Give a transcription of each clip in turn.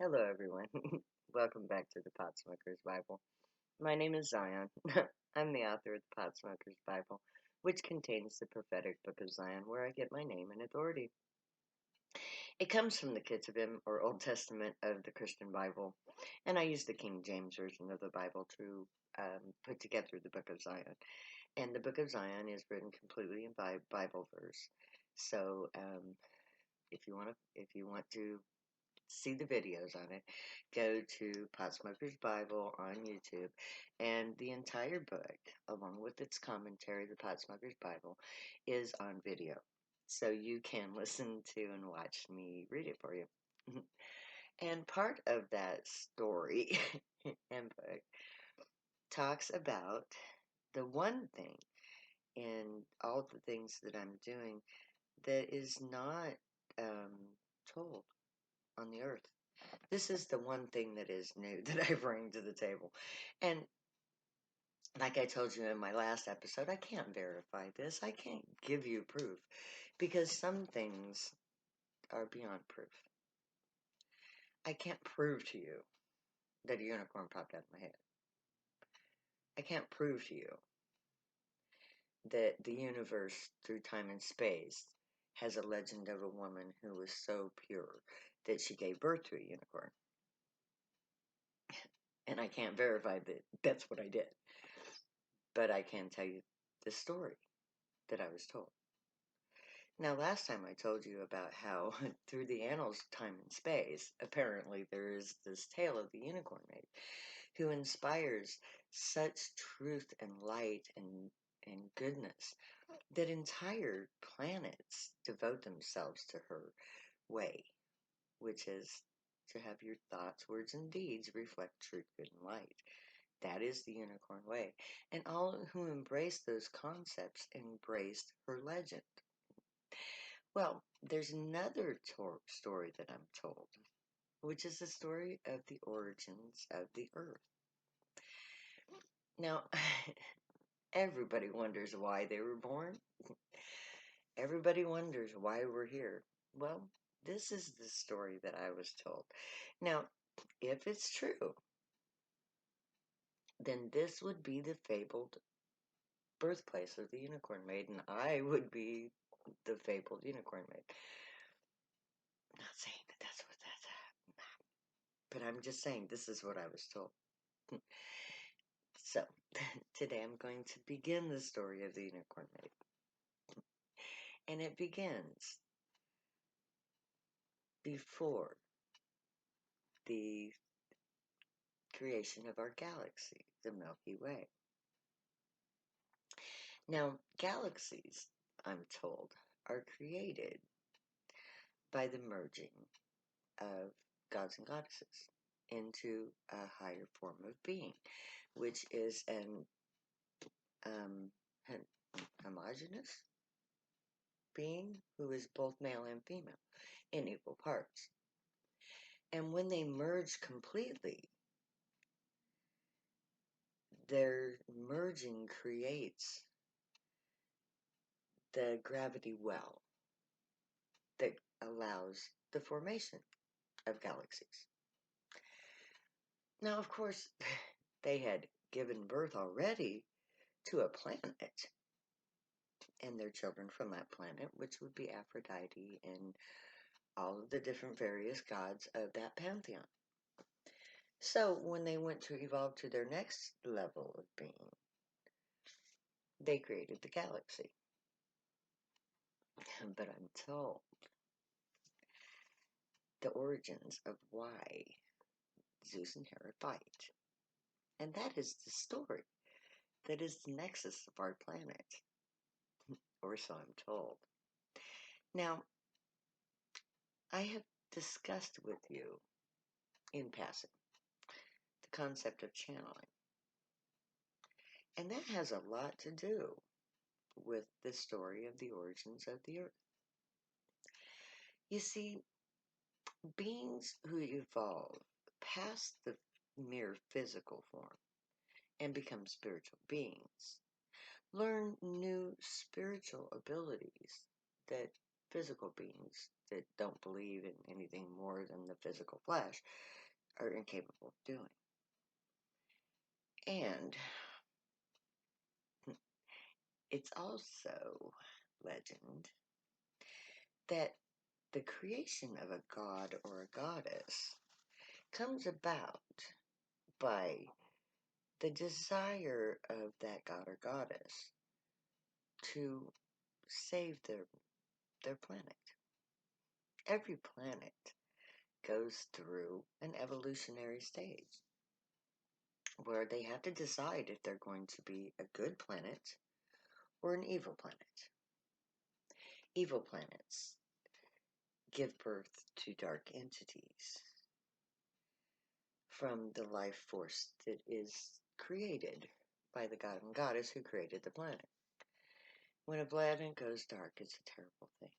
Hello, everyone. Welcome back to the Pot Smoker's Bible. My name is Zion. I'm the author of the Pot Smoker's Bible, which contains the prophetic book of Zion, where I get my name and authority. It comes from the Ketuvim, or Old Testament of the Christian Bible, and I use the King James Version of the Bible to put together the book of Zion. And the book of Zion is written completely in Bible verse. So, if you want to see the videos on it, go to Pot Smoker's Bible on YouTube, and the entire book, along with its commentary, the Pot Smoker's Bible, is on video. So you can listen to and watch me read it for you. And part of that story and book talks about the one thing in all the things that I'm doing that is not told on the earth. This is the one thing that is new that I bring to the table. And like I told you in my last episode, I can't verify this. I can't give you proof because some things are beyond proof. I can't prove to you that a unicorn popped out of my head. I can't prove to you that the universe, through time and space, has a legend of a woman who was so pure that she gave birth to a unicorn. And I can't verify that that's what I did. But I can tell you the story that I was told. Now, last time I told you about how, through the annals of time and space, apparently there is this tale of the unicorn maid who inspires such truth and light and goodness that entire planets devote themselves to her way, which is to have your thoughts, words, and deeds reflect truth, good, and light. That is the unicorn way. And all who embraced those concepts embraced her legend. Well, there's another story that I'm told, which is the story of the origins of the earth. Now, everybody wonders why they were born. Everybody wonders why we're here. Well, this is the story that I was told. Now, if it's true, then this would be the fabled birthplace of the unicorn maid, and I would be the fabled unicorn maid. I'm not saying that that's what that's, but I'm just saying this is what I was told. So, today I'm going to begin the story of the unicorn maid. And it begins before the creation of our galaxy, the Milky Way. Now, galaxies, I'm told, are created by the merging of gods and goddesses into a higher form of being, which is an homogeneous being who is both male and female in equal parts. And when they merge completely, their merging creates the gravity well that allows the formation of galaxies. Now, of course, they had given birth already to a planet and their children from that planet, which would be Aphrodite and all of the different various gods of that pantheon. So when they went to evolve to their next level of being, they created the galaxy. But I'm told the origins of why Zeus and Hera fight. And that is the story that is the nexus of our planet, or so I'm told. Now, I have discussed with you in passing the concept of channeling. And that has a lot to do with the story of the origins of the earth. You see, beings who evolve past the mere physical form and become spiritual beings learn new spiritual abilities that physical beings that don't believe in anything more than the physical flesh are incapable of doing. And it's also legend that the creation of a god or a goddess comes about by the desire of that god or goddess to save their planet. Every planet goes through an evolutionary stage where they have to decide if they're going to be a good planet or an evil planet. Evil planets give birth to dark entities from the life force that is created by the god and goddess who created the planet. When a planet goes dark, it's a terrible thing.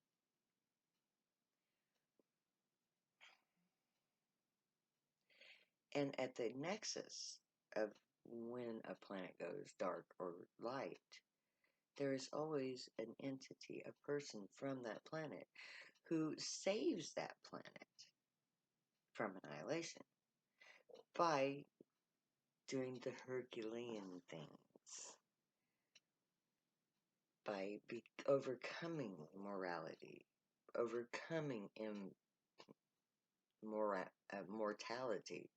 And at the nexus of when a planet goes dark or light, there is always an entity, a person from that planet who saves that planet from annihilation by doing the Herculean things, by overcoming morality, overcoming mortality.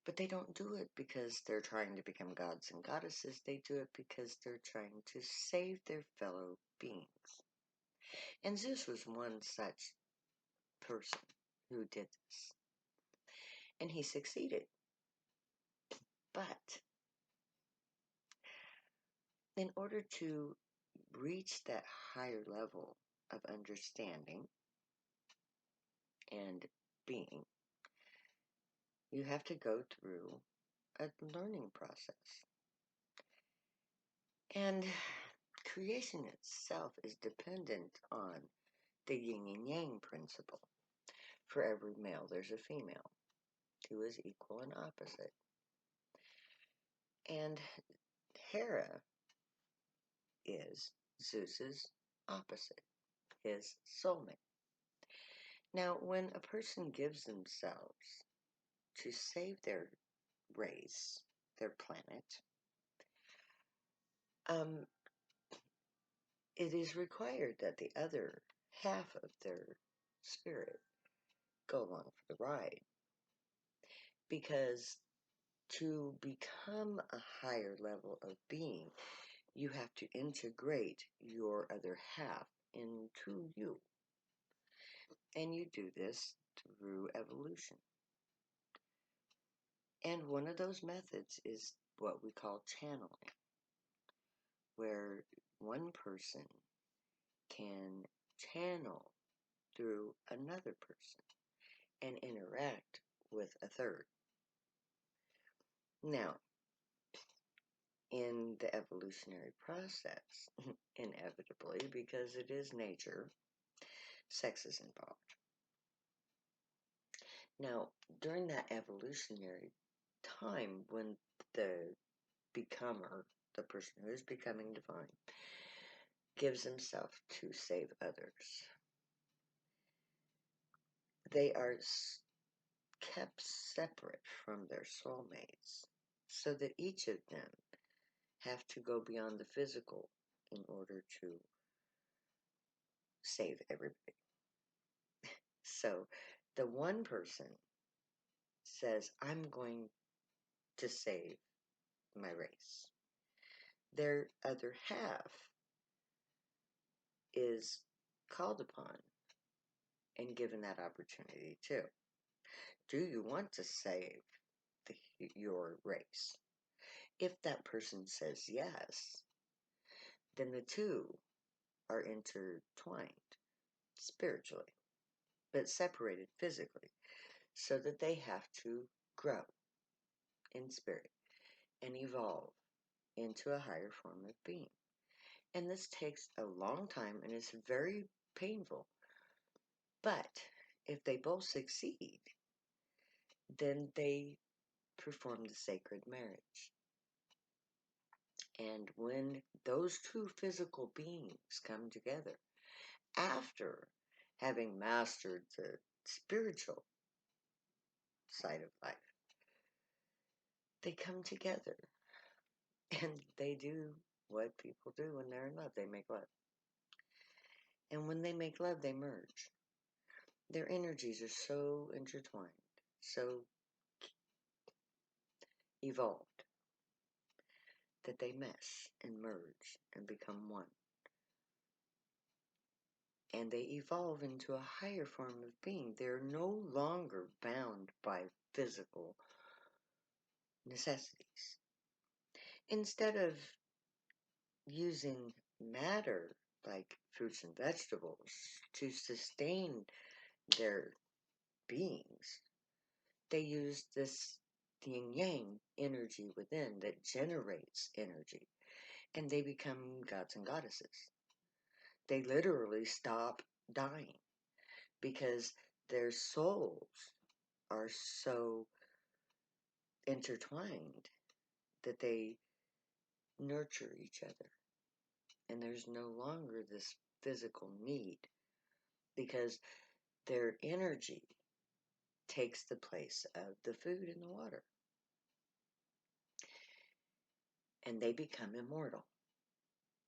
But they don't do it because they're trying to become gods and goddesses. They do it because they're trying to save their fellow beings. And Zeus was one such person who did this. And he succeeded. But in order to reach that higher level of understanding and being, you have to go through a learning process. And creation itself is dependent on the yin and yang principle. For every male, there's a female who is equal and opposite. And Hera is Zeus's opposite, his soulmate. Now, when a person gives themselves to save their race, their planet, it is required that the other half of their spirit go along for the ride. Because to become a higher level of being, you have to integrate your other half into you. And you do this through evolution. And one of those methods is what we call channeling, where one person can channel through another person and interact with a third. Now, in the evolutionary process, inevitably, because it is nature, sex is involved. Now, during that evolutionary time when the becomer, the person who is becoming divine, gives himself to save others, they are kept separate from their soulmates so that each of them have to go beyond the physical in order to save everybody. So the one person says, I'm going to save my race. Their other half is called upon and given that opportunity too. Do you want to save your race? If that person says yes, then the two are intertwined spiritually, but separated physically, so that they have to grow in spirit and evolve into a higher form of being. And this takes a long time and is very painful. But if they both succeed, then they perform the sacred marriage. And when those two physical beings come together, after having mastered the spiritual side of life, they come together and they do what people do when they're in love. They make love. And when they make love, they merge. Their energies are so intertwined, so evolved, that they mesh and merge and become one. And they evolve into a higher form of being. They're no longer bound by physical necessities. Instead of using matter like fruits and vegetables to sustain their beings, they use this yin yang energy within that generates energy, and they become gods and goddesses. They literally stop dying because their souls are so intertwined that they nurture each other. And there's no longer this physical need because their energy takes the place of the food and the water. And they become immortal.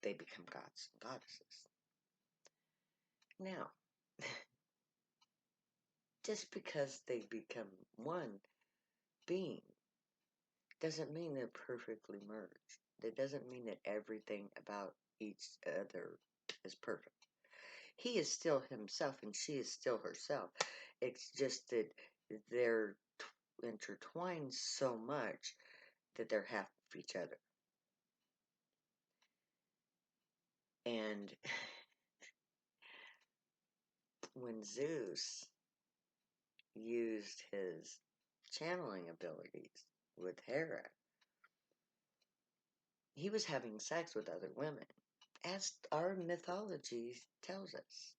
They become gods and goddesses. Now, just because they become one being doesn't mean they're perfectly merged. That doesn't mean that everything about each other is perfect. He is still himself and she is still herself. It's just that they're intertwined so much that they're half of each other. And when Zeus used his channeling abilities with Hera, he was having sex with other women, as our mythology tells us.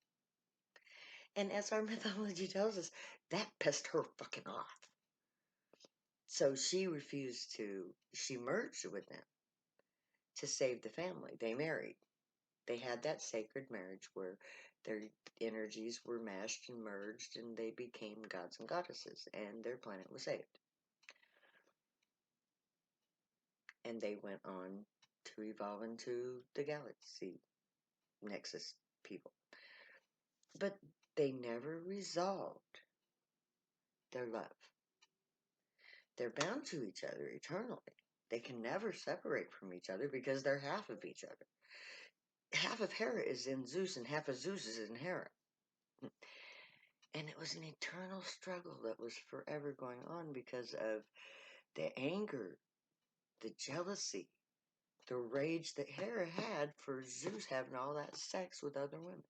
And as our mythology tells us, that pissed her fucking off. So she merged with them to save the family. They married. They had that sacred marriage where their energies were meshed and merged and they became gods and goddesses and their planet was saved. And they went on to evolve into the galaxy Nexus people. But they never resolved their love. They're bound to each other eternally. They can never separate from each other because they're half of each other. Half of Hera is in Zeus and half of Zeus is in Hera. And it was an eternal struggle that was forever going on because of the anger, the jealousy, the rage that Hera had for Zeus having all that sex with other women.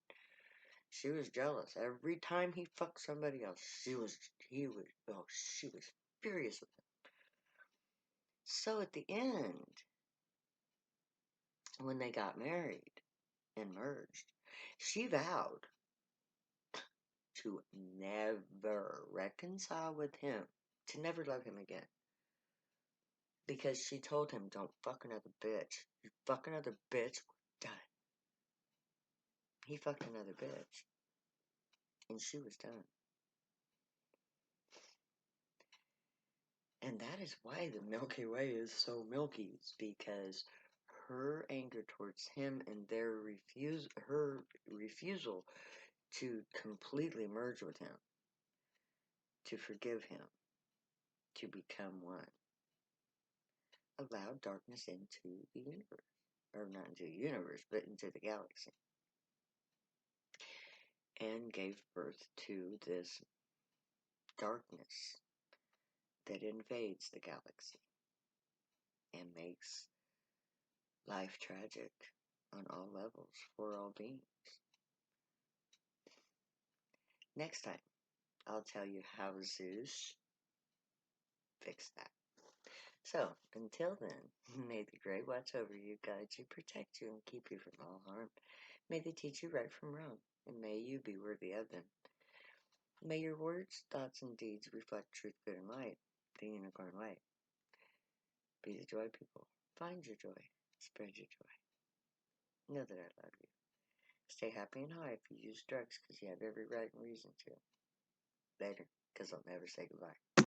She was jealous. Every time he fucked somebody else, she was furious with him. So at the end, when they got married and merged, she vowed to never reconcile with him, to never love him again. Because she told him, don't fuck another bitch. You fuck another bitch, we're done. He fucked another bitch. And she was done. And that is why the Milky Way is so milky. It's because her anger towards him and her refusal to completely merge with him, to forgive him, to become one, allowed darkness into the universe. Or not into the universe, but into the galaxy. And gave birth to this darkness that invades the galaxy and makes life tragic on all levels for all beings. Next time, I'll tell you how Zeus fixed that. So, until then, may the Great watch over you, guide you, protect you, and keep you from all harm. May they teach you right from wrong, and may you be worthy of them. May your words, thoughts, and deeds reflect truth, good, and light, the unicorn way. Be the joy, people. Find your joy. Spread your joy. Know that I love you. Stay happy and high if you use drugs because you have every right and reason to. Later, because I'll never say goodbye.